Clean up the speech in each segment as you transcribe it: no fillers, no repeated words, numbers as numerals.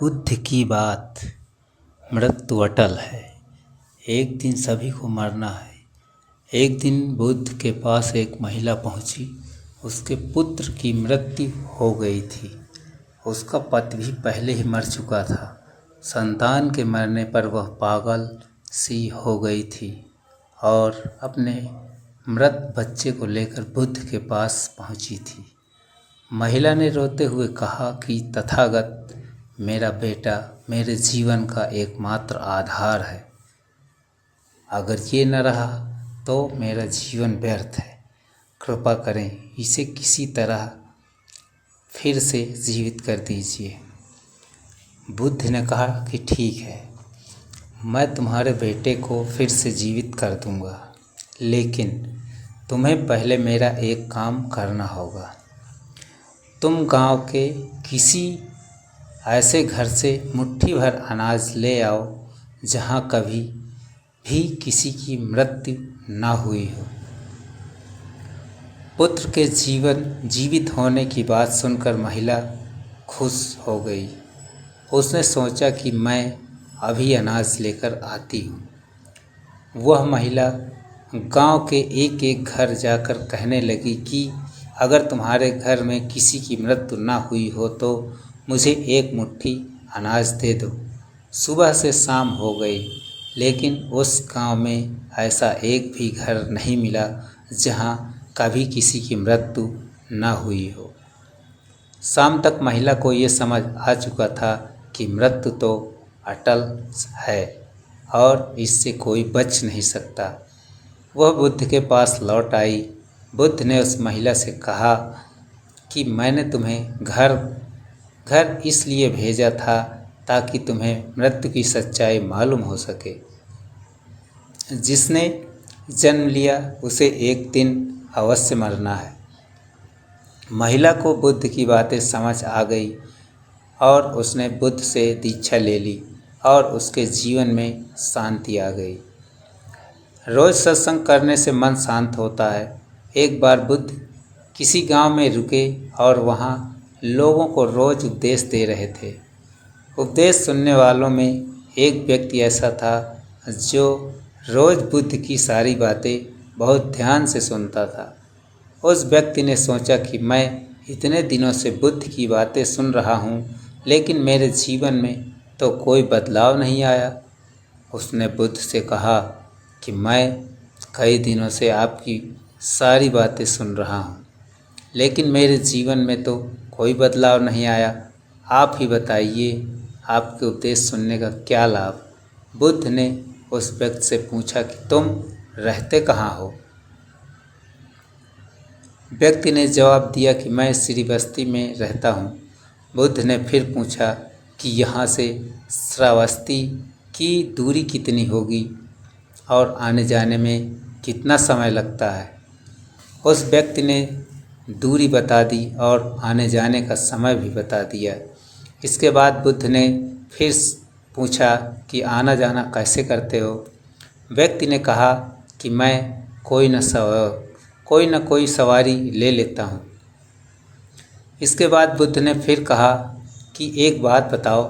बुद्ध की बात। मृत्यु अटल है, एक दिन सभी को मरना है। एक दिन बुद्ध के पास एक महिला पहुंची। उसके पुत्र की मृत्यु हो गई थी। उसका पति भी पहले ही मर चुका था। संतान के मरने पर वह पागल सी हो गई थी और अपने मृत बच्चे को लेकर बुद्ध के पास पहुंची थी। महिला ने रोते हुए कहा कि तथागत, मेरा बेटा मेरे जीवन का एकमात्र आधार है। अगर ये न रहा तो मेरा जीवन व्यर्थ है। कृपा करें, इसे किसी तरह फिर से जीवित कर दीजिए। बुद्ध ने कहा कि ठीक है, मैं तुम्हारे बेटे को फिर से जीवित कर दूंगा, लेकिन तुम्हें पहले मेरा एक काम करना होगा। तुम गांव के किसी ऐसे घर से मुट्ठी भर अनाज ले आओ जहां कभी भी किसी की मृत्यु ना हुई हो। पुत्र के जीवित होने की बात सुनकर महिला खुश हो गई। उसने सोचा कि मैं अभी अनाज लेकर आती हूँ। वह महिला गांव के एक एक घर जाकर कहने लगी कि अगर तुम्हारे घर में किसी की मृत्यु ना हुई हो तो मुझे एक मुट्ठी अनाज दे दो। सुबह से शाम हो गई, लेकिन उस गांव में ऐसा एक भी घर नहीं मिला जहां कभी किसी की मृत्यु ना हुई हो। शाम तक महिला को ये समझ आ चुका था कि मृत्यु तो अटल है और इससे कोई बच नहीं सकता। वह बुद्ध के पास लौट आई। बुद्ध ने उस महिला से कहा कि मैंने तुम्हें घर इसलिए भेजा था ताकि तुम्हें मृत्यु की सच्चाई मालूम हो सके। जिसने जन्म लिया उसे एक दिन अवश्य मरना है। महिला को बुद्ध की बातें समझ आ गई और उसने बुद्ध से दीक्षा ले ली और उसके जीवन में शांति आ गई। रोज सत्संग करने से मन शांत होता है। एक बार बुद्ध किसी गांव में रुके और वहां लोगों को रोज उपदेश दे रहे थे। उपदेश सुनने वालों में एक व्यक्ति ऐसा था जो रोज बुद्ध की सारी बातें बहुत ध्यान से सुनता था। उस व्यक्ति ने सोचा कि मैं इतने दिनों से बुद्ध की बातें सुन रहा हूँ, लेकिन मेरे जीवन में तो कोई बदलाव नहीं आया। उसने बुद्ध से कहा कि मैं कई दिनों से आपकी सारी बातें सुन रहा हूँ, लेकिन मेरे जीवन में तो कोई बदलाव नहीं आया। आप ही बताइए, आपके उपदेश सुनने का क्या लाभ। बुद्ध ने उस व्यक्ति से पूछा कि तुम रहते कहाँ हो। व्यक्ति ने जवाब दिया कि मैं श्रीवस्ती में रहता हूँ। बुद्ध ने फिर पूछा कि यहाँ से श्रावस्ती की दूरी कितनी होगी और आने जाने में कितना समय लगता है। उस व्यक्ति ने दूरी बता दी और आने जाने का समय भी बता दिया। इसके बाद बुद्ध ने फिर पूछा कि आना जाना कैसे करते हो। व्यक्ति ने कहा कि मैं कोई न कोई सवारी ले लेता हूँ। इसके बाद बुद्ध ने फिर कहा कि एक बात बताओ,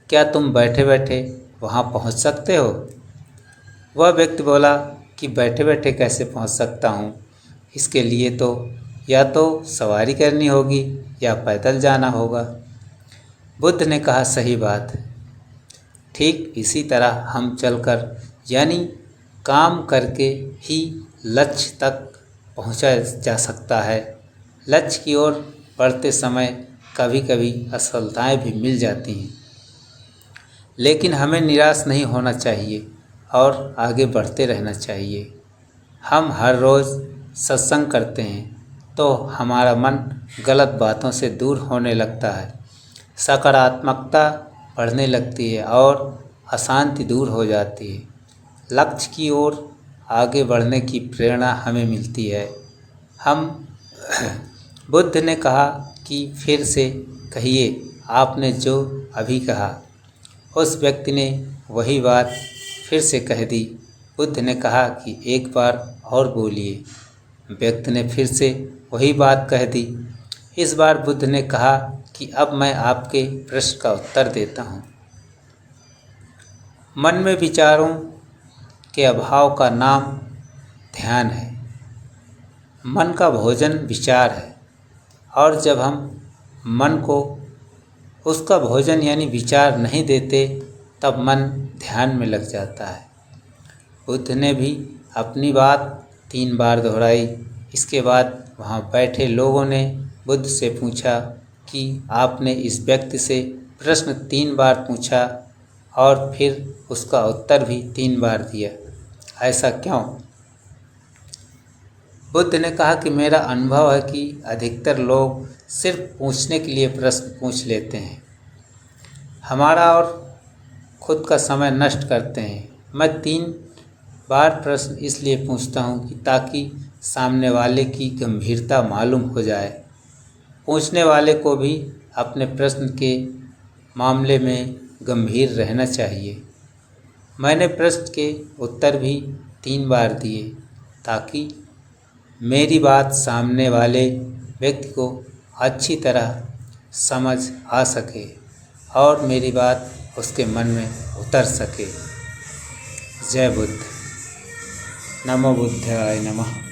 क्या तुम बैठे बैठे वहाँ पहुँच सकते हो। वह व्यक्ति बोला कि बैठे बैठे कैसे पहुँच सकता हूँ, इसके लिए तो या तो सवारी करनी होगी या पैदल जाना होगा। बुद्ध ने कहा सही बात, ठीक इसी तरह हम चलकर यानी काम करके ही लक्ष्य तक पहुंचा जा सकता है। लक्ष्य की ओर बढ़ते समय कभी कभी असफलताएं भी मिल जाती हैं, लेकिन हमें निराश नहीं होना चाहिए और आगे बढ़ते रहना चाहिए। हम हर रोज़ सत्संग करते हैं तो हमारा मन गलत बातों से दूर होने लगता है, सकारात्मकता बढ़ने लगती है और अशांति दूर हो जाती है। लक्ष्य की ओर आगे बढ़ने की प्रेरणा हमें मिलती है। बुद्ध ने कहा कि फिर से कहिए आपने जो अभी कहा। उस व्यक्ति ने वही बात फिर से कह दी। बुद्ध ने कहा कि एक बार और बोलिए। व्यक्ति ने फिर से वही बात कह दी। इस बार बुद्ध ने कहा कि अब मैं आपके प्रश्न का उत्तर देता हूँ। मन में विचारों के अभाव का नाम ध्यान है। मन का भोजन विचार है, और जब हम मन को उसका भोजन यानी विचार नहीं देते तब मन ध्यान में लग जाता है। बुद्ध ने भी अपनी बात 3 बार दोहराई। इसके बाद वहाँ बैठे लोगों ने बुद्ध से पूछा कि आपने इस व्यक्ति से प्रश्न 3 बार पूछा और फिर उसका उत्तर भी 3 बार दिया, ऐसा क्यों? बुद्ध ने कहा कि मेरा अनुभव है कि अधिकतर लोग सिर्फ पूछने के लिए प्रश्न पूछ लेते हैं, हमारा और खुद का समय नष्ट करते हैं। मैं 3 बार प्रश्न इसलिए पूछता हूँ कि ताकि सामने वाले की गंभीरता मालूम हो जाए। पूछने वाले को भी अपने प्रश्न के मामले में गंभीर रहना चाहिए। मैंने प्रश्न के उत्तर भी 3 बार दिए ताकि मेरी बात सामने वाले व्यक्ति को अच्छी तरह समझ आ सके और मेरी बात उसके मन में उतर सके। जय बुद्ध। नमो बुद्धाय नमः।